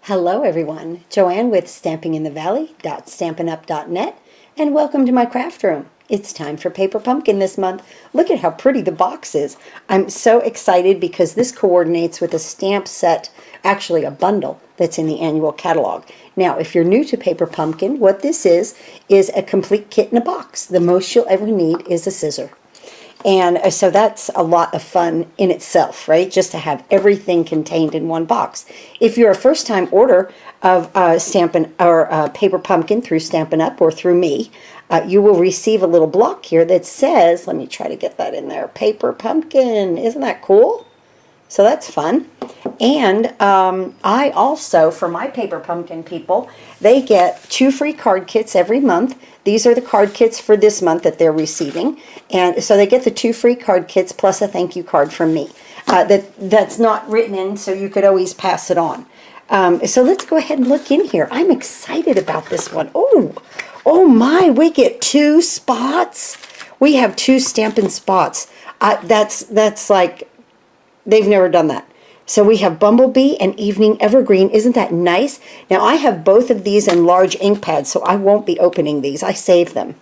Hello everyone, Joanne with stampinginthevalley.stampinup.net, and welcome to my craft room. It's time for Paper Pumpkin this month. Look at how pretty the box is. I'm so excited because this coordinates with a stamp set, actually a bundle that's in the annual catalog. Now, if you're new to Paper Pumpkin, what this is a complete kit in a box. The most you'll ever need is a scissor. And so that's a lot of fun in itself, right? Just to have everything contained in one box. If you're a first-time order of Paper Pumpkin through Stampin' Up! Or through me, you will receive a little block here that says, let me try to get that in there, Paper Pumpkin. Isn't that cool? So that's fun. And I also, for my Paper Pumpkin people, they get 2 free card kits every month. These are the card kits for this month that they're receiving. And so they get the 2 free card kits plus a thank you card from me. That's not written in, so you could always pass it on. So let's go ahead and look in here. I'm excited about this one. Oh my, we get 2 spots. We have 2 Stampin' spots. That's like, they've never done that. So we have Bumblebee and Evening Evergreen. Isn't that nice? Now I have both of these in large ink pads, so I won't be opening these. I save them.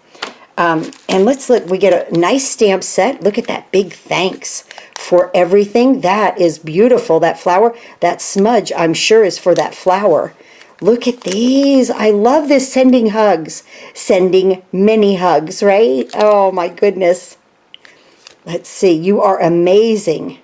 And let's look. We get a nice stamp set. Look at that big thanks for everything. That is beautiful. That flower, that smudge, I'm sure is for that flower. Look at these. I love this. Sending hugs. Sending many hugs, right? Oh my goodness. Let's see. You are amazing.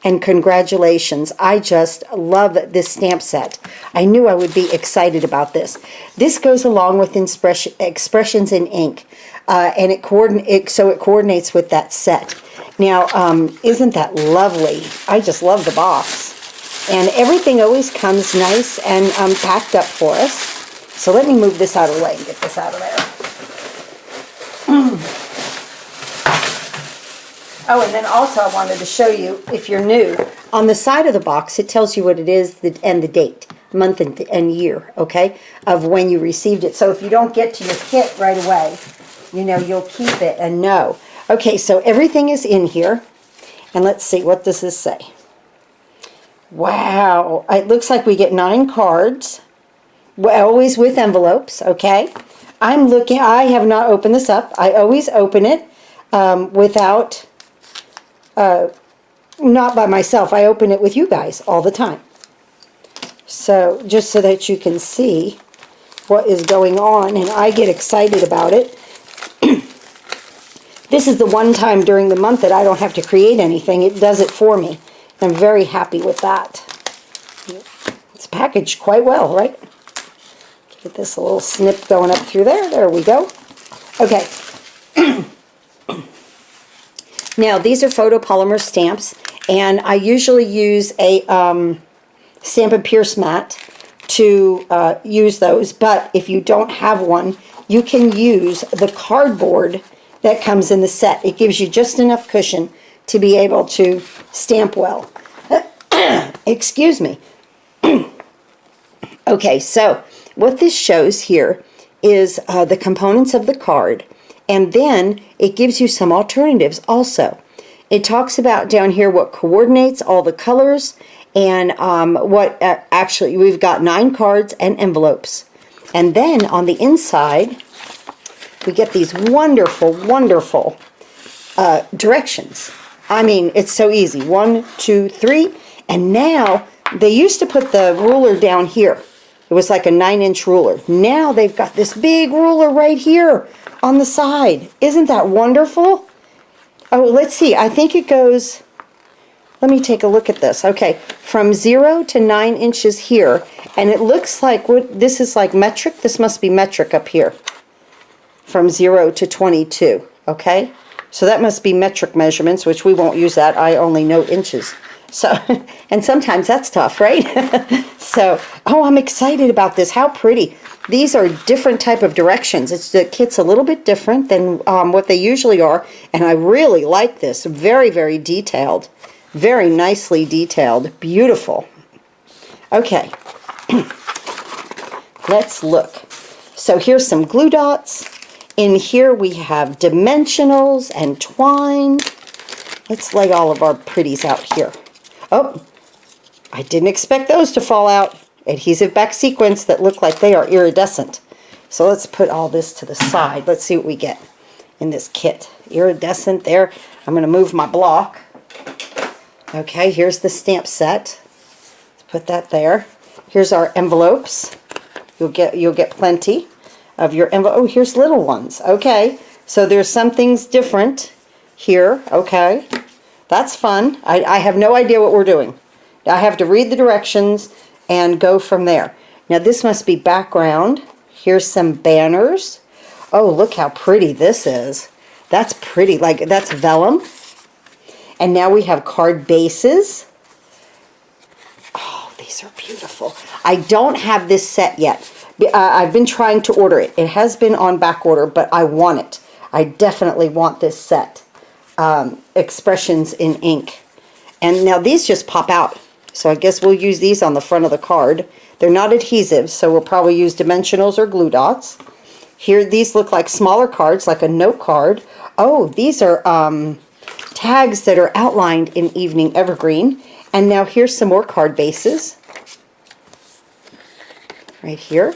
And congratulations. I just love this stamp set. I knew I would be excited about this. This goes along with Expressions in Ink, and it coordinates with that set. Now, isn't that lovely? I just love the box. And everything always comes nice and packed up for us. So let me move this out of the way and get this out of there. Oh, and then also I wanted to show you, if you're new, on the side of the box, it tells you what it is and the date, month and year, okay, of when you received it. So if you don't get to your kit right away, you know, you'll keep it and know. Okay, so everything is in here. And let's see, what does this say? Wow, it looks like we get 9 cards, always with envelopes, okay? I have not opened this up. I always open it without... not by myself. I open it with you guys all the time. So just so that you can see what is going on, and I get excited about it. This is the one time during the month that I don't have to create anything. It does it for me. I'm very happy with that. It's packaged quite well, right? Get this a little snip going up through there. There we go. Okay. Now, these are photopolymer stamps, and I usually use a Stampin' Pierce mat to use those, but if you don't have one, you can use the cardboard that comes in the set. It gives you just enough cushion to be able to stamp well. Excuse me. Okay, so what this shows here is the components of the card. And then it gives you some alternatives also. It talks about down here what coordinates all the colors and what actually we've got 9 cards and envelopes. And then on the inside we get these wonderful, wonderful directions. I mean, it's so easy. 1, 2, 3. And now they used to put the ruler down here. It was like a 9-inch ruler. Now they've got this big ruler right here on the side. Isn't that wonderful? Oh, let's see. I think it goes, let me take a look at this. Okay, from 0 to 9 inches here. And it looks like, this is like metric. This must be metric up here. From 0 to 22. Okay? So that must be metric measurements, which we won't use that. I only know inches. So, and sometimes that's tough, right? So, oh, I'm excited about this. How pretty. These are different type of directions. The kit's a little bit different than what they usually are, and I really like this. Very, very detailed. Very nicely detailed. Beautiful. Okay. Let's look. So here's some glue dots. In here we have dimensionals and twine. Let's lay all of our pretties out here. Oh, I didn't expect those to fall out. adhesive back sequins that look like they are iridescent. So let's put all this to the side. Let's see what we get in this kit. Iridescent there. I'm going to move my block. Okay, here's the stamp set. Let's put that there. Here's our envelopes. You'll get plenty of your envelope. Oh, here's little ones. Okay, so there's some things different here. Okay, that's fun. I have no idea what we're doing. I have to read the directions and go from there. Now this must be background. Here's some banners. Oh, look how pretty this is. That's pretty, like that's vellum. And now we have card bases. Oh, these are beautiful. I don't have this set yet. I've been trying to order it. It has been on back order, but I want it. I definitely want this set. Expressions in ink. And now these just pop out. So I guess we'll use these on the front of the card. They're not adhesive, so we'll probably use dimensionals or glue dots. Here, these look like smaller cards, like a note card. Oh, these are tags that are outlined in Evening Evergreen. And now here's some more card bases. Right here.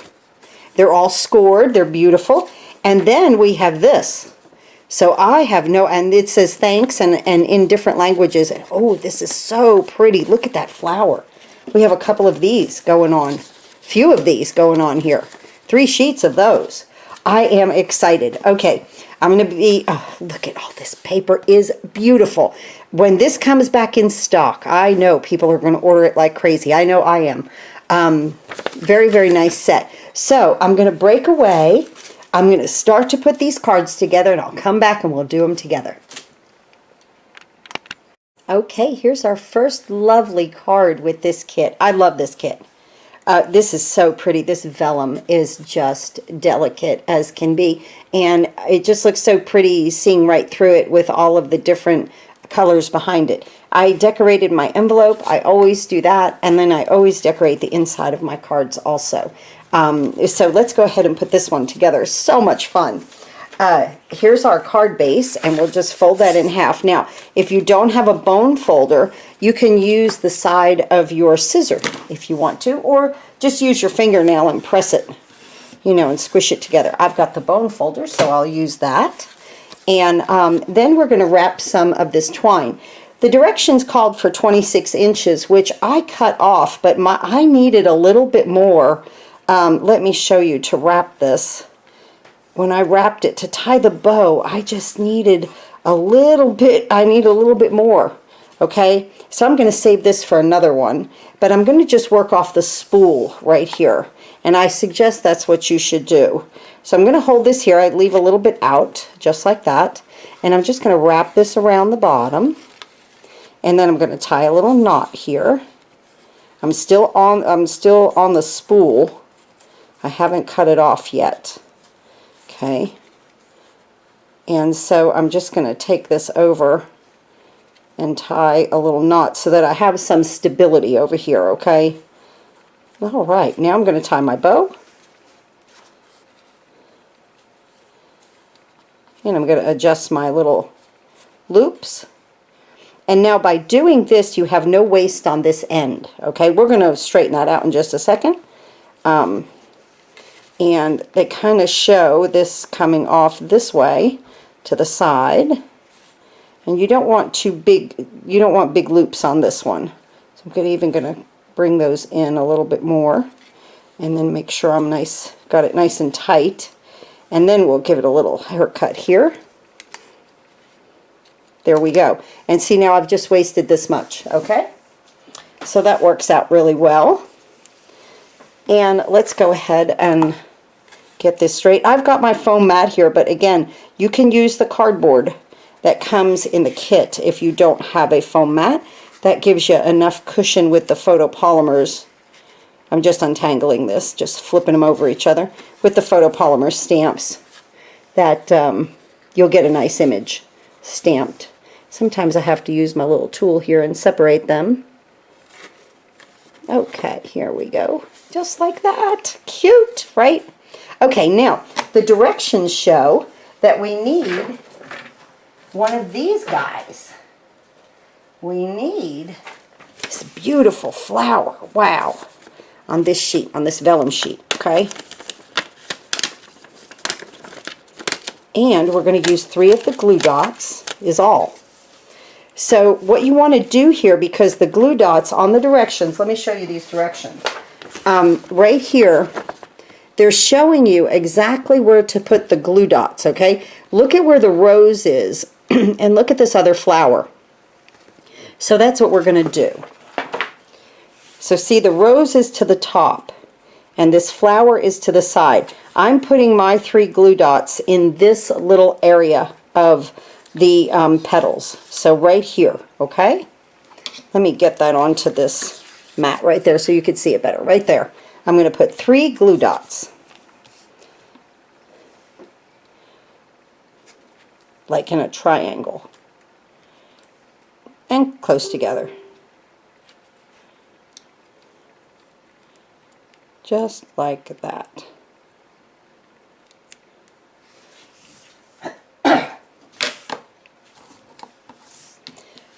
They're all scored. They're beautiful. And then we have this. So I have no, and it says thanks and in different languages. And oh, this is so pretty. Look at that flower. We have a couple of these going on. Few of these going on here. 3 sheets of those. I am excited. Okay, I'm going to be, oh, look at all this paper is beautiful. When this comes back in stock, I know people are going to order it like crazy. I know I am. Very, very nice set. So I'm going to break away. I'm going to start to put these cards together and I'll come back and we'll do them together. Okay, here's our first lovely card with this kit. I love this kit. This is so pretty. This vellum is just delicate as can be. And it just looks so pretty seeing right through it with all of the different colors behind it. I decorated my envelope. I always do that. And then I always decorate the inside of my cards also. So let's go ahead and put this one together. So much fun. Here's our card base, and we'll just fold that in half. Now, if you don't have a bone folder, you can use the side of your scissor if you want to, or just use your fingernail and press it, you know, and squish it together. I've got the bone folder, so I'll use that. And then we're going to wrap some of this twine. The directions called for 26 inches, which I cut off, but I needed a little bit more. Let me show you to wrap this. When I wrapped it to tie the bow, I just needed a little bit. I need a little bit more. Okay, so I'm going to save this for another one, but I'm going to just work off the spool right here, and I suggest that's what you should do. So I'm going to hold this here. I leave a little bit out, just like that, and I'm just going to wrap this around the bottom, and then I'm going to tie a little knot here. I'm still on the spool. I haven't cut it off yet. Okay, and so I'm just going to take this over and tie a little knot so that I have some stability over here, okay? All right, now I'm going to tie my bow. And I'm going to adjust my little loops. And now by doing this, you have no waste on this end, okay? We're going to straighten that out in just a second. And they kind of show this coming off this way to the side. And you don't want big loops on this one. So I'm even going to bring those in a little bit more. And then make sure I'm got it nice and tight. And then we'll give it a little haircut here. There we go. And see, now I've just wasted this much, okay? So that works out really well. And let's go ahead and get this straight. I've got my foam mat here, but again, you can use the cardboard that comes in the kit if you don't have a foam mat. That gives you enough cushion with the photopolymers. I'm just untangling this, just flipping them over each other with the photopolymer stamps that you'll get a nice image stamped. Sometimes I have to use my little tool here and separate them. Okay, here we go. Just like that. Cute, right? Okay, now the directions show that we need one of these guys. We need this beautiful flower. Wow. on this sheet, on this vellum sheet, okay? And we're going to use 3 of the glue dots is all. So what you want to do here, because the glue dots on the directions, let me show you these directions. Right here, they're showing you exactly where to put the glue dots, okay? Look at where the rose is, and look at this other flower. So that's what we're going to do. So see, the rose is to the top, and this flower is to the side. I'm putting my 3 glue dots in this little area of the petals. So right here, okay? Let me get that onto this mat right there so you can see it better. Right there. I'm going to put 3 glue dots. Like in a triangle. And close together. Just like that.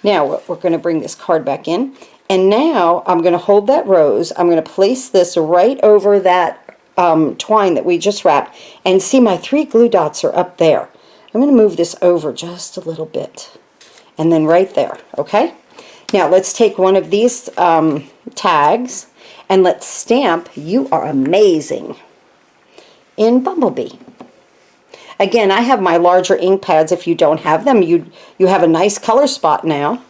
Now we're going to bring this card back in, and now I'm going to hold that rose. I'm going to place this right over that twine that we just wrapped, and see my 3 glue dots are up there. I'm going to move this over just a little bit, and then right there, okay? Now let's take one of these tags, and let's stamp "You Are Amazing" in Bumblebee. Again, I have my larger ink pads. If you don't have them, you have a nice color spot now.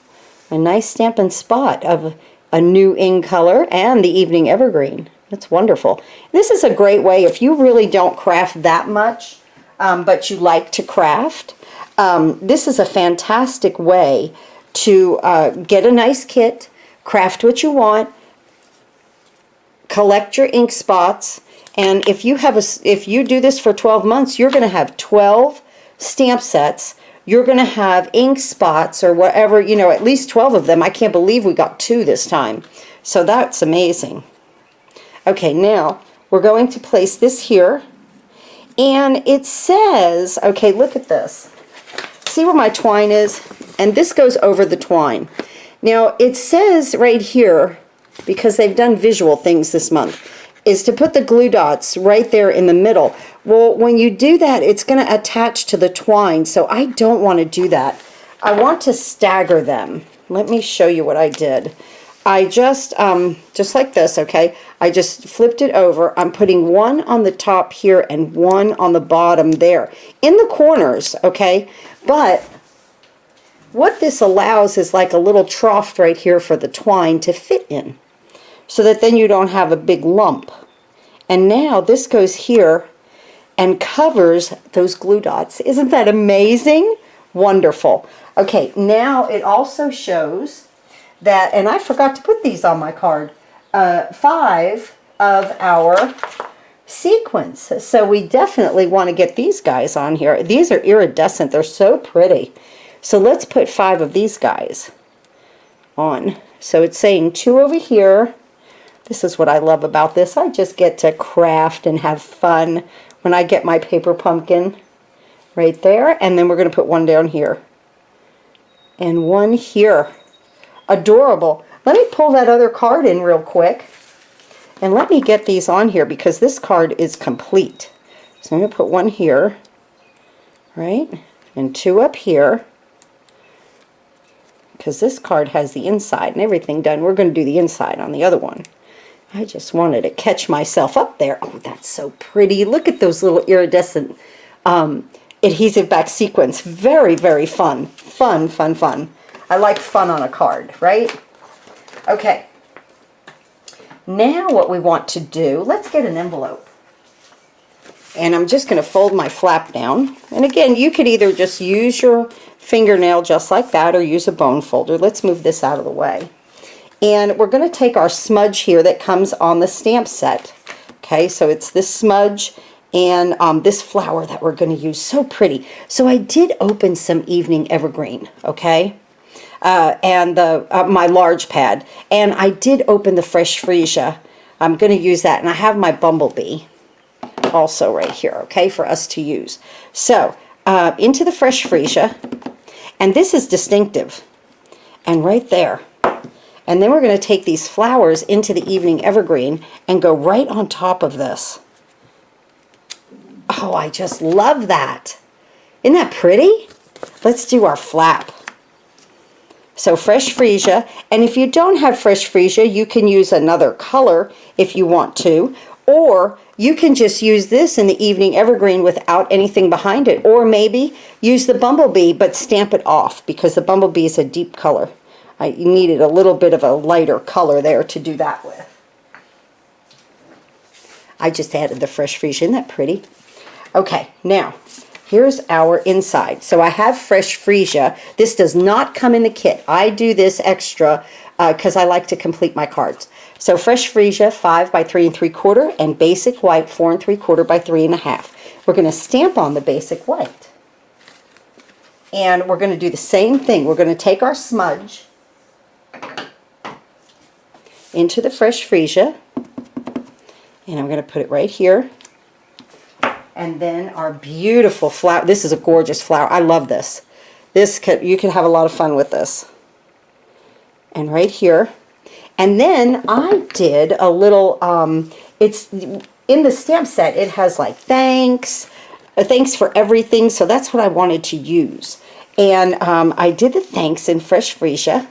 A nice Stampin' spot of a new ink color and the Evening Evergreen. That's wonderful. This is a great way if you really don't craft that much, but you like to craft. This is a fantastic way to get a nice kit, craft what you want, collect your ink spots. And if you do this for 12 months, you're going to have 12 stamp sets. You're going to have ink spots or whatever, you know, at least 12 of them. I can't believe we got 2 this time. So that's amazing. Okay, now we're going to place this here. And it says, okay, look at this. See where my twine is? And this goes over the twine. Now, it says right here, because they've done visual things this month, is to put the glue dots right there in the middle. Well, when you do that, it's going to attach to the twine, so I don't want to do that. I want to stagger them. Let me show you what I did. I just like this, okay? I just flipped it over. I'm putting one on the top here and one on the bottom there, in the corners, okay? But what this allows is like a little trough right here for the twine to fit in, so that then you don't have a big lump. And now this goes here and covers those glue dots. Isn't that amazing? Wonderful. Okay, now it also shows that, and I forgot to put these on my card, 5 of our sequins. So we definitely want to get these guys on here. These are iridescent. They're so pretty. So let's put 5 of these guys on. So it's saying 2 over here. This is what I love about this. I just get to craft and have fun when I get my paper pumpkin right there. And then we're going to put 1 down here. And 1 here. Adorable. Let me pull that other card in real quick. And let me get these on here because this card is complete. So I'm going to put 1 here. Right? And 2 up here. Because this card has the inside and everything done. We're going to do the inside on the other one. I just wanted to catch myself up there. Oh, that's so pretty. Look at those little iridescent adhesive back sequins. Very, very fun. Fun, fun, fun. I like fun on a card, right? Okay. Now what we want to do, let's get an envelope. And I'm just going to fold my flap down. And again, you could either just use your fingernail just like that or use a bone folder. Let's move this out of the way. And we're going to take our smudge here that comes on the stamp set. Okay, so it's this smudge and this flower that we're going to use. So pretty. So I did open some Evening Evergreen, okay, and my large pad. And I did open the Fresh Freesia. I'm going to use that. And I have my Bumblebee also right here, okay, for us to use. So into the Fresh Freesia. And this is distinctive. And right there. And then we're going to take these flowers into the evening evergreen and go right on top of this. Oh, I just love that. Isn't that pretty? Let's do our flap. So fresh freesia, and if you don't have fresh freesia, you can use another color if you want to, or you can just use this in the evening evergreen without anything behind it, or maybe use the bumblebee but stamp it off because the bumblebee is a deep color. I needed a little bit of a lighter color there to do that with. I just added the fresh freesia. Isn't that pretty? Okay, now here's our inside. So I have fresh freesia. This does not come in the kit. I do this extra because I like to complete my cards. So fresh freesia 5 by 3 3/4 and basic white 4 3/4 by 3 1/2. We're going to stamp on the basic white. And we're going to do the same thing. We're going to take our smudge into the fresh freesia, and I'm going to put it right here. And then our beautiful flower. This is a gorgeous flower. I love this. You can have a lot of fun with this. And right here. And then I did a little, it's in the stamp set, it has like thanks for everything. So that's what I wanted to use. And I did the thanks in fresh freesia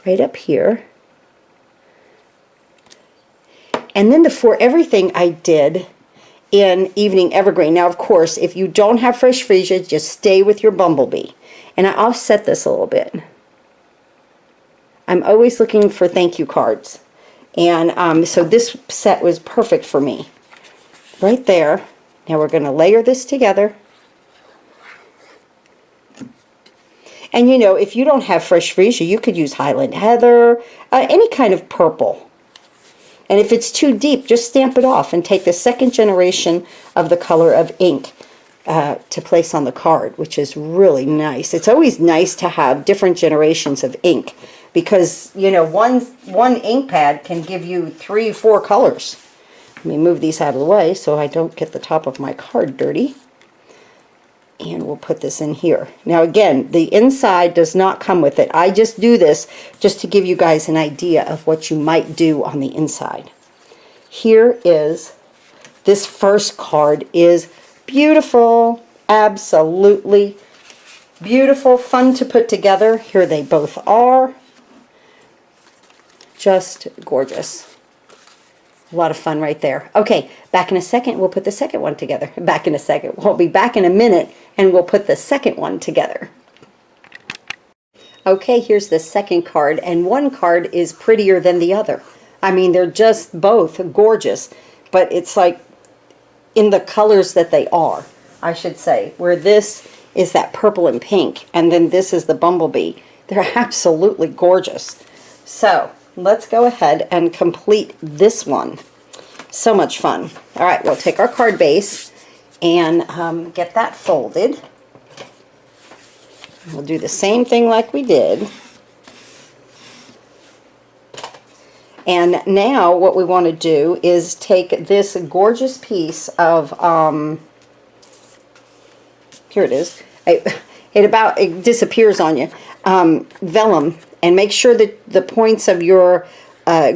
right up here. And then the for everything I did in evening evergreen. Now, of course, if you don't have fresh freesia, just stay with your bumblebee. And I offset this a little bit. I'm always looking for thank you cards. And so this set was perfect for me. Right there. Now we're going to layer this together. And you know, if you don't have fresh freesia, you could use Highland Heather, any kind of purple. And if it's too deep, just stamp it off and take the second generation of the color of ink to place on the card, which is really nice. It's always nice to have different generations of ink because, you know, one ink pad can give you 3 or 4 colors. Let me move these out of the way so I don't get the top of my card dirty. And we'll put this in here. Now again, the inside does not come with it. I just do this just to give you guys an idea of what you might do on the inside. Here is, this first card is beautiful. Absolutely beautiful. Fun to put together. Here they both are. Just gorgeous. A lot of fun right there. Okay, back in a second, we'll put the second one together. Back in a second. We'll be back in a minute, and we'll put the second one together. Okay, here's the second card, and one card is prettier than the other. I mean, they're just both gorgeous, but it's like in the colors that they are, I should say, where this is that purple and pink, and then this is the bumblebee. They're absolutely gorgeous. So let's go ahead and complete this one. So much fun. All right, we'll take our card base and get that folded. We'll do the same thing like we did. And now what we want to do is take this gorgeous piece of, here it is. It disappears on you. Vellum. And make sure that the points of your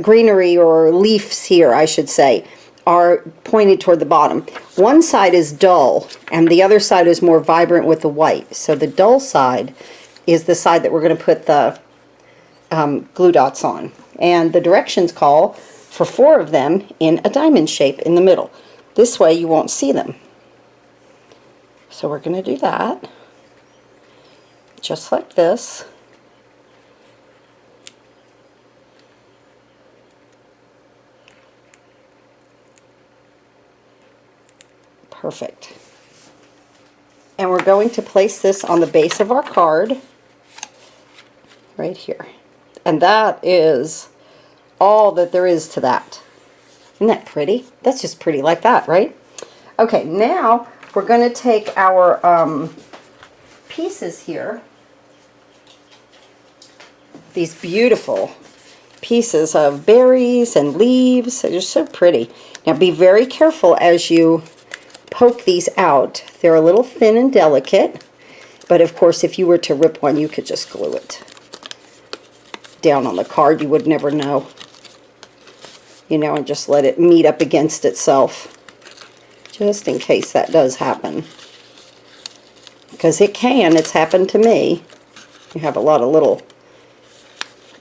greenery or leaves here, I should say, are pointed toward the bottom. One side is dull, and the other side is more vibrant with the white. So the dull side is the side that we're going to put the glue dots on. And the directions call for 4 of them in a diamond shape in the middle. This way you won't see them. So we're going to do that, just like this. Perfect. And we're going to place this on the base of our card right here. And that is all that there is to that. Isn't that pretty? That's just pretty like that, right? Okay, now we're going to take our pieces here, these beautiful pieces of berries and leaves. They're just so pretty. Now be very careful as you poke these out. They're a little thin and delicate, but of course if you were to rip one, you could just glue it. down on the card, you would never know. You know, and just let it meet up against itself. Just in case that does happen. Because it can. It's happened to me. You have a lot of little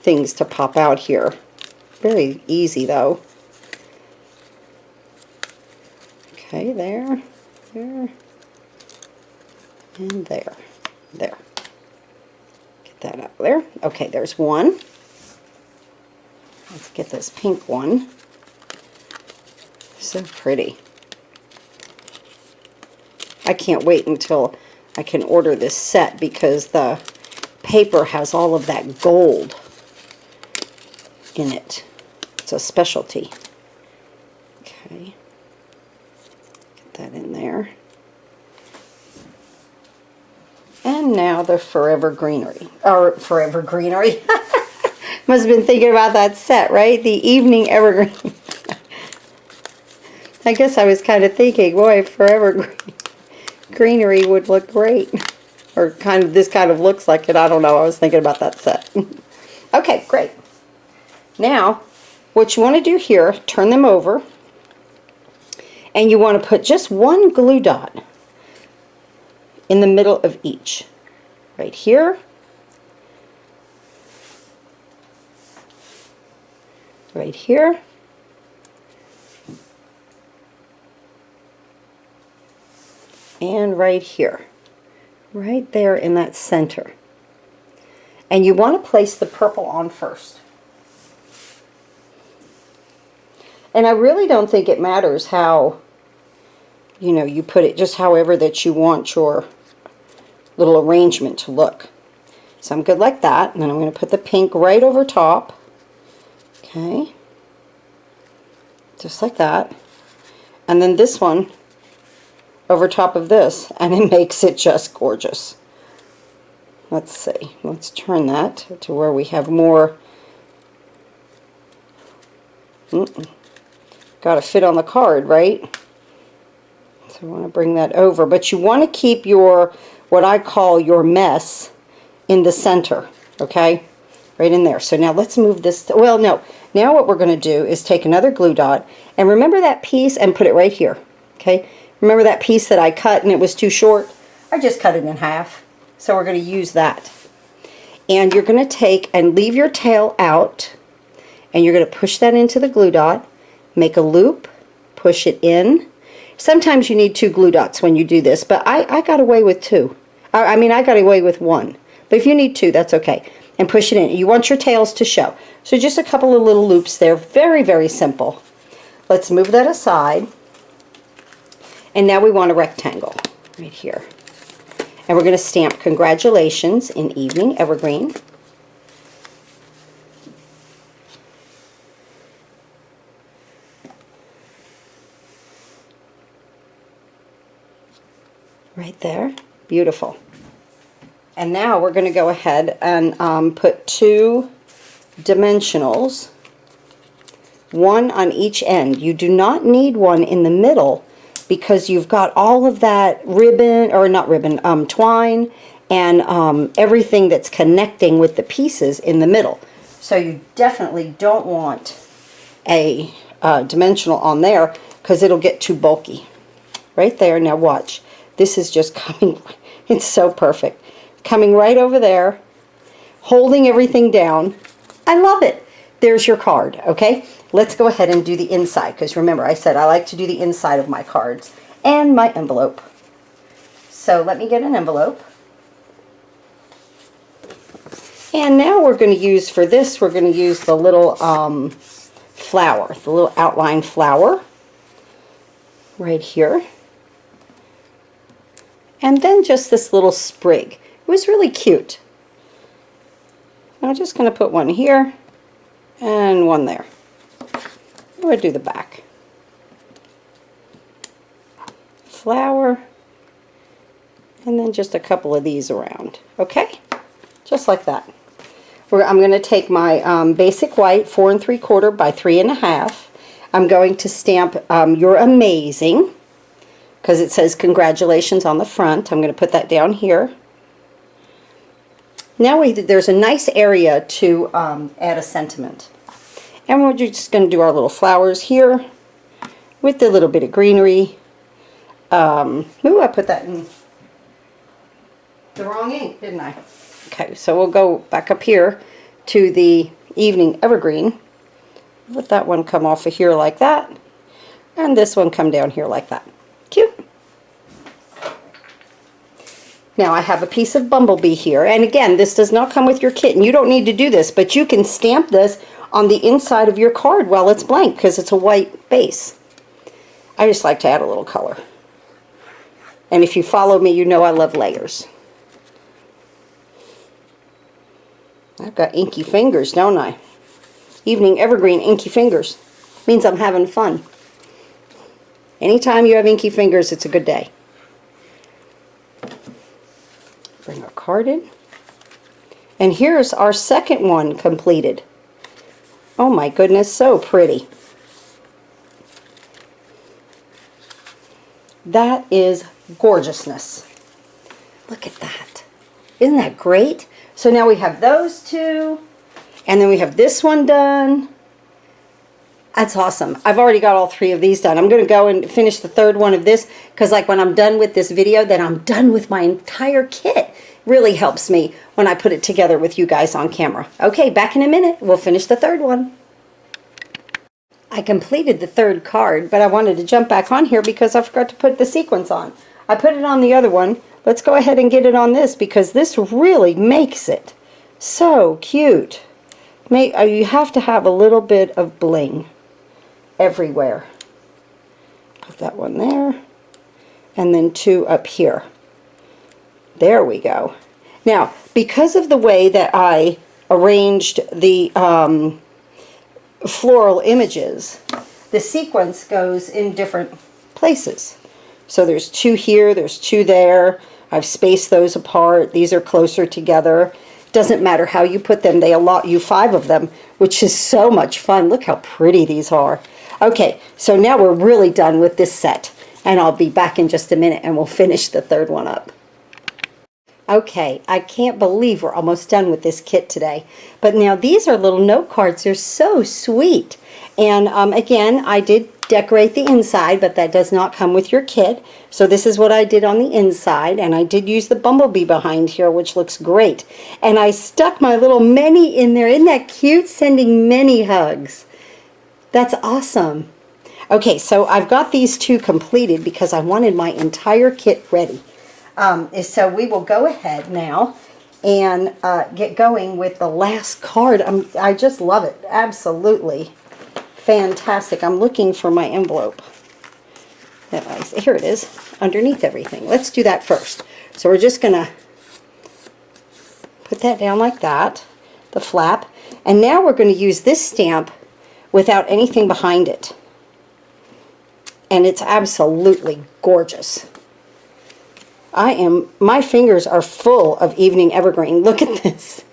things to pop out here. Very easy, though. Okay, there, and there. There. Get that out there. Okay, there's one. Let's get this pink one. So pretty. I can't wait until I can order this set because the paper has all of that gold in it. It's a specialty. Okay. Get that in there. And now the Forever Greenery. Or Forever Greenery. Must have been thinking about that set, right? The Evening Evergreen. I guess I was kind of thinking, boy, Forever Greenery would look great. Or this kind of looks like it. I don't know. I was thinking about that set. Okay, great. Now, what you want to do here, turn them over. And you want to put just one glue dot in the middle of each. Right here. Right here. And right here. Right there in that center. And you want to place the purple on first. And I really don't think it matters how, you know, you put it, just however that you want your little arrangement to look. So I'm good like that. And then I'm going to put the pink right over top. Okay. Just like that. And then this one over top of this, and it makes it just gorgeous. Let's see. Let's turn that to where we have more. Got to fit on the card, right? So I want to bring that over. But you want to keep your, what I call your mess, in the center. Okay? Right in there. So now let's move this. Well, no. Now what we're going to do is take another glue dot. And remember that piece and put it right here. Okay? Remember that piece that I cut and it was too short? I just cut it in half. So we're going to use that. And you're going to take and leave your tail out. And you're going to push that into the glue dot. Make a loop, push it in. Sometimes you need 2 glue dots when you do this, but I got away with 2. I mean, I got away with 1. But if you need 2, that's okay. And push it in. You want your tails to show. So just a couple of little loops there. Very, very simple. Let's move that aside. And now we want a rectangle right here. And we're going to stamp Congratulations in Evening Evergreen. Right there. Beautiful. And now we're going to go ahead and put 2 dimensionals, one on each end. You do not need one in the middle because you've got all of that ribbon, or not ribbon, twine, and everything that's connecting with the pieces in the middle. So you definitely don't want a dimensional on there because it'll get too bulky. Right there. Now watch. This is just coming, it's so perfect. Coming right over there, holding everything down. I love it. There's your card, okay? Let's go ahead and do the inside, because remember I said I like to do the inside of my cards and my envelope. So let me get an envelope. And now we're going to use, for this, we're going to use the little flower, the little outline flower right here. And then just this little sprig. It was really cute. I'm just going to put one here and one there. We'll do the back. Flower. And then just a couple of these around. Okay? Just like that. I'm going to take my basic white 4 3/4 by 3 1/2. I'm going to stamp You're Amazing, because it says Congratulations on the front. I'm going to put that down here. Now there's a nice area to add a sentiment. And we're just going to do our little flowers here with a little bit of greenery. Ooh, I put that in the wrong ink, didn't I? Okay, so we'll go back up here to the Evening Evergreen. Let that one come off of here like that. And this one come down here like that. Cute. Now I have a piece of Bumblebee here. And again, this does not come with your kit. And you don't need to do this, but you can stamp this on the inside of your card while it's blank because it's a white base. I just like to add a little color. And if you follow me, you know I love layers. I've got inky fingers, don't I? Evening Evergreen inky fingers. Means I'm having fun. Anytime you have inky fingers, it's a good day. Bring our card in. And here's our second one completed. Oh my goodness, so pretty. That is gorgeousness. Look at that. Isn't that great? So now we have those two, and then we have this one done. That's awesome. I've already got all three of these done. I'm going to go and finish the third one of this, because like when I'm done with this video, then I'm done with my entire kit. Really helps me when I put it together with you guys on camera. Okay, back in a minute. We'll finish the third one. I completed the third card, but I wanted to jump back on here because I forgot to put the sequence on. I put it on the other one. Let's go ahead and get it on this because this really makes it so cute. You have to have a little bit of bling everywhere. Put that one there, and then two up here. There we go. Now, because of the way that I arranged the floral images, the sequence goes in different places. So there's two here, there's two there. I've spaced those apart. These are closer together. Doesn't matter how you put them. They allot you 5 of them, which is so much fun. Look how pretty these are. Okay, so now we're really done with this set. And I'll be back in just a minute and we'll finish the third one up. Okay, I can't believe we're almost done with this kit today. But now these are little note cards. They're so sweet. And again, I did decorate the inside, but that does not come with your kit. So this is what I did on the inside, and I did use the bumblebee behind here, which looks great. And I stuck my little Minnie in there. Isn't that cute? Sending many hugs. That's awesome. Okay, so I've got these two completed because I wanted my entire kit ready. So we will go ahead now and get going with the last card. I just love it. Absolutely fantastic. I'm looking for my envelope. Here it is, underneath everything. Let's do that first. So we're just going to put that down like that, the flap. And now we're going to use this stamp without anything behind it. And it's absolutely gorgeous. My fingers are full of Evening Evergreen. Look at this.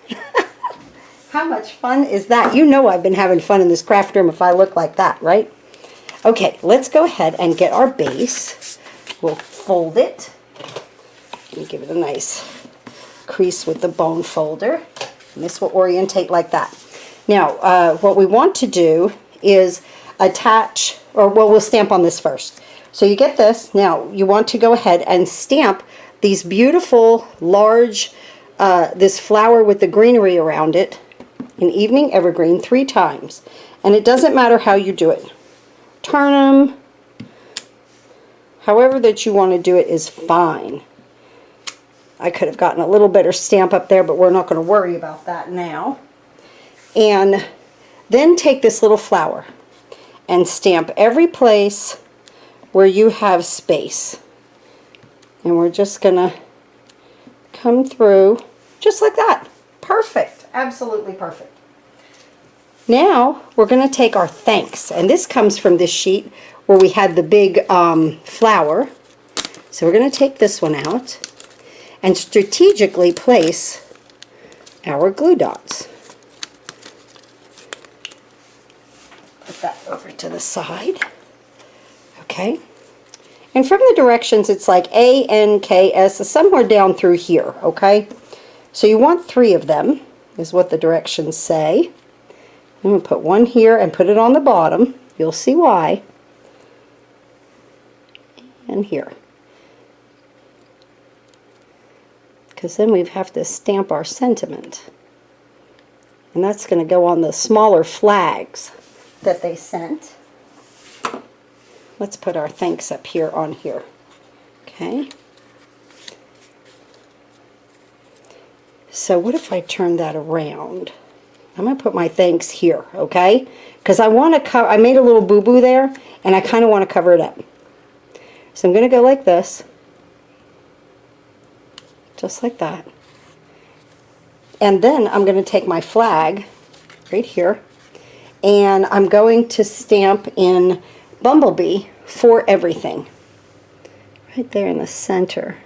How much fun is that? You know I've been having fun in this craft room if I look like that, right? Okay, let's go ahead and get our base. We'll fold it. And give it a nice crease with the bone folder. And this will orientate like that. Now, what we want to do is attach, or well, we'll stamp on this first. So you get this. Now, you want to go ahead and stamp these beautiful, large, this flower with the greenery around it in Evening Evergreen 3 times. And it doesn't matter how you do it. Turn them. However that you want to do it is fine. I could have gotten a little better stamp up there, but we're not going to worry about that now. And then take this little flower and stamp every place where you have space. And we're just going to come through just like that. Perfect. Absolutely perfect. Now we're going to take our thanks. And this comes from this sheet where we had the big flower. So we're going to take this one out and strategically place our glue dots. Put that over to the side. Okay. And from the directions, it's like A, N, K, S, somewhere down through here, okay? So you want 3 of them, is what the directions say. I'm going to put one here and put it on the bottom. You'll see why. And here. Because then we have to stamp our sentiment. And that's going to go on the smaller flags that they sent. Let's put our thanks up here on here. Okay. So what if I turn that around? I'm going to put my thanks here, okay? Because I want to cover, I made a little boo-boo there, and I kind of want to cover it up. So I'm going to go like this. Just like that. And then I'm going to take my flag right here, and I'm going to stamp in Bumblebee for everything. Right there in the center.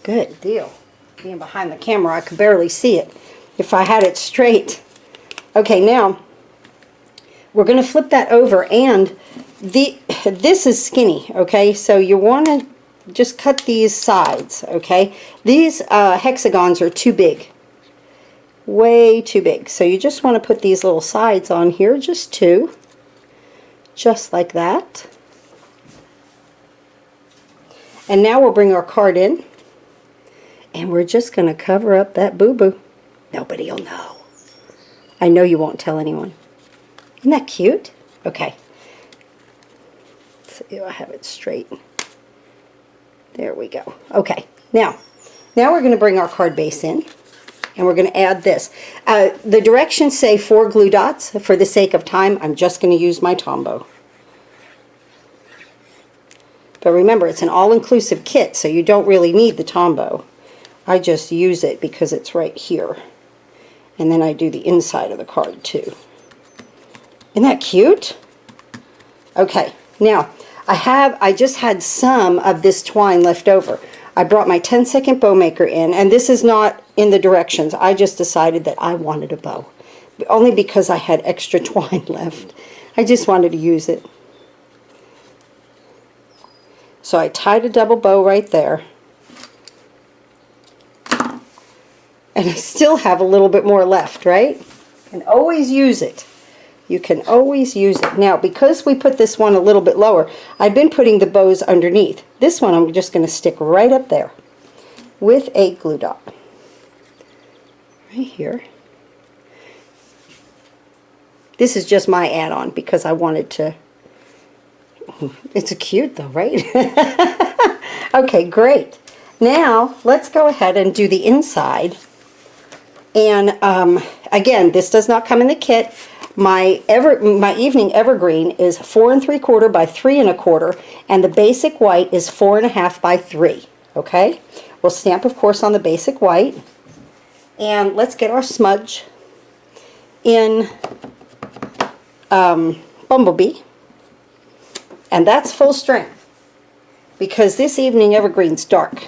Good deal. Being behind the camera, I could barely see it if I had it straight. Okay, now we're going to flip that over, and this is skinny, okay? So you want to just cut these sides, okay? These hexagons are too big. Way too big. So you just want to put these little sides on here, just 2. Just like that. And now we'll bring our card in. And we're just going to cover up that boo-boo. Nobody will know. I know you won't tell anyone. Isn't that cute? Okay. Let's see if I have it straight. There we go. Okay. Now we're going to bring our card base in. And we're going to add this. The directions say 4 glue dots. For the sake of time, I'm just going to use my Tombow. But remember, it's an all-inclusive kit, so you don't really need the Tombow. I just use it because it's right here. And then I do the inside of the card too. Isn't that cute? Okay, now I just had some of this twine left over. I brought my 10-second bow maker in, and this is not in the directions. I just decided that I wanted a bow. Only because I had extra twine left. I just wanted to use it. So I tied a double bow right there. And I still have a little bit more left, right? You can always use it. You can always use it. Now, because we put this one a little bit lower, I've been putting the bows underneath. This one I'm just going to stick right up there with a glue dot. Right here. This is just my add-on because I wanted to... It's cute though, right? Okay, great. Now, let's go ahead and do the inside. And again, this does not come in the kit. My evening evergreen is 4 3/4 by 3 1/4, and the basic white is 4 1/2 by 3. Okay, we'll stamp, of course, on the basic white, and let's get our smudge in Bumblebee, and that's full strength because this evening evergreen's dark,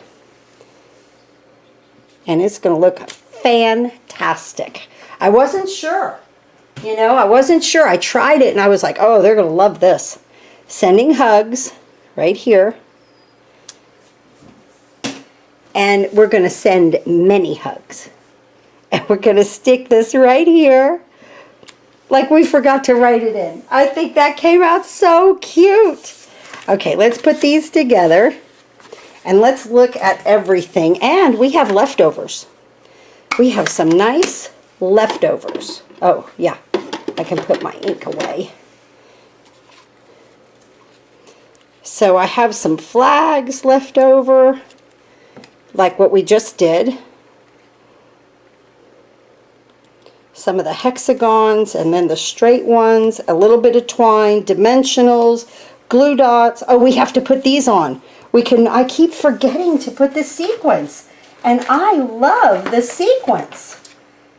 and it's going to look fantastic. I wasn't sure. You know, I wasn't sure. I tried it and I was like, oh, they're going to love this. Sending hugs right here. And we're going to send many hugs. And we're going to stick this right here. Like we forgot to write it in. I think that came out so cute. Okay, let's put these together. And let's look at everything. And we have leftovers. We have some nice leftovers. Oh, yeah. I can put my ink away. So I have some flags left over, like what we just did. Some of the hexagons, and then the straight ones, a little bit of twine, dimensionals, glue dots. Oh, we have to put these on. I keep forgetting to put the sequins. And I love the sequins.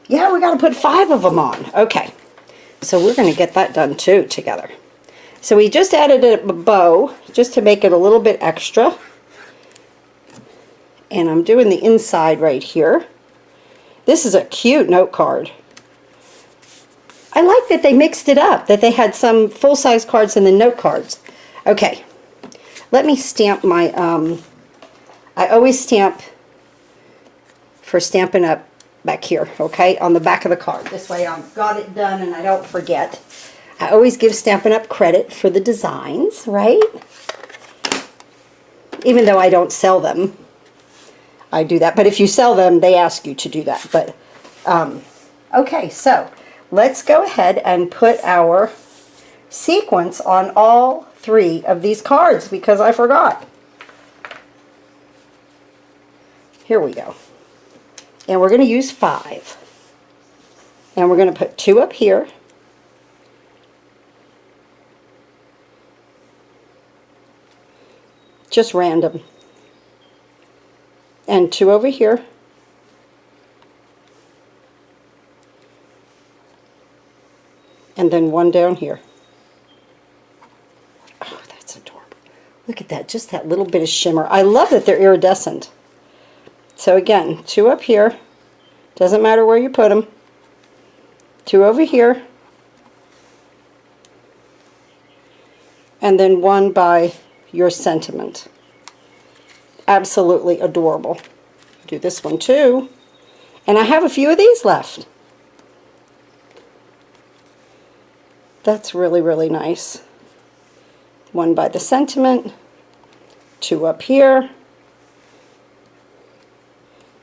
Yeah, we got to put 5 of them on. Okay. So we're going to get that done too together. So we just added a bow just to make it a little bit extra. And I'm doing the inside right here. This is a cute note card. I like that they mixed it up, that they had some full-size cards and then note cards. Okay, let me stamp my I always stamp for Stampin' Up back here, okay, on the back of the card. This way I've got it done and I don't forget. I always give Stampin' Up credit for the designs, right? Even though I don't sell them, I do that. But if you sell them, they ask you to do that. But, okay, so let's go ahead and put our sequence on all 3 of these cards because I forgot. Here we go. And we're going to use 5. And we're going to put 2 up here. Just random. And 2 over here. And then 1 down here. Oh, that's adorable. Look at that, just that little bit of shimmer. I love that they're iridescent. So again, 2 up here. Doesn't matter where you put them. 2 over here. And then 1 by your sentiment. Absolutely adorable. Do this one too. And I have a few of these left. That's really, really nice. 1 by the sentiment. 2 up here.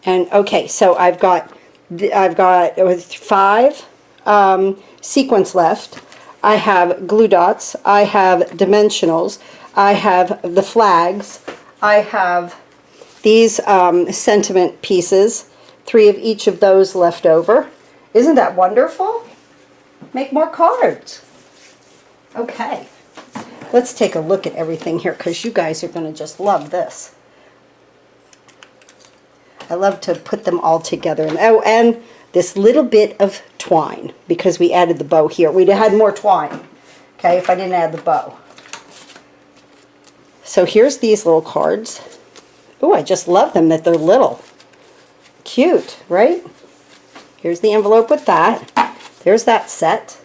And okay, so I've got 5 sequins left. I have glue dots. I have dimensionals. I have the flags. I have these sentiment pieces. 3 of each of those left over. Isn't that wonderful? Make more cards. Okay, let's take a look at everything here because you guys are going to just love this. I love to put them all together. And, oh, and this little bit of twine because we added the bow here. We'd have had more twine, okay, if I didn't add the bow. So here's these little cards. Oh, I just love them that they're little. Cute, right? Here's the envelope with that. There's that set.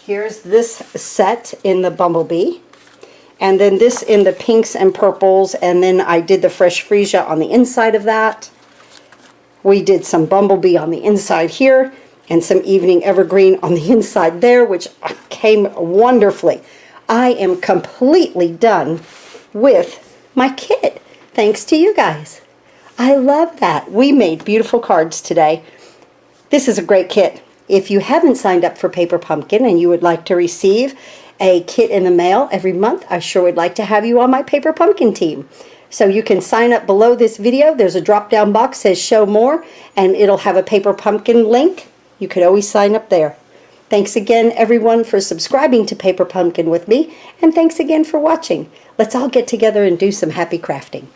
Here's this set in the Bumblebee. And then this in the pinks and purples, and then I did the fresh freesia on the inside of that. We did some Bumblebee on the inside here, and some Evening Evergreen on the inside there, which came wonderfully. I am completely done with my kit, thanks to you guys. I love that. We made beautiful cards today. This is a great kit. If you haven't signed up for Paper Pumpkin and you would like to receive a kit in the mail every month, I sure would like to have you on my Paper Pumpkin team. So you can sign up below this video. There's a drop-down box that says Show More, and it'll have a Paper Pumpkin link. You could always sign up there. Thanks again, everyone, for subscribing to Paper Pumpkin with me, and thanks again for watching. Let's all get together and do some happy crafting.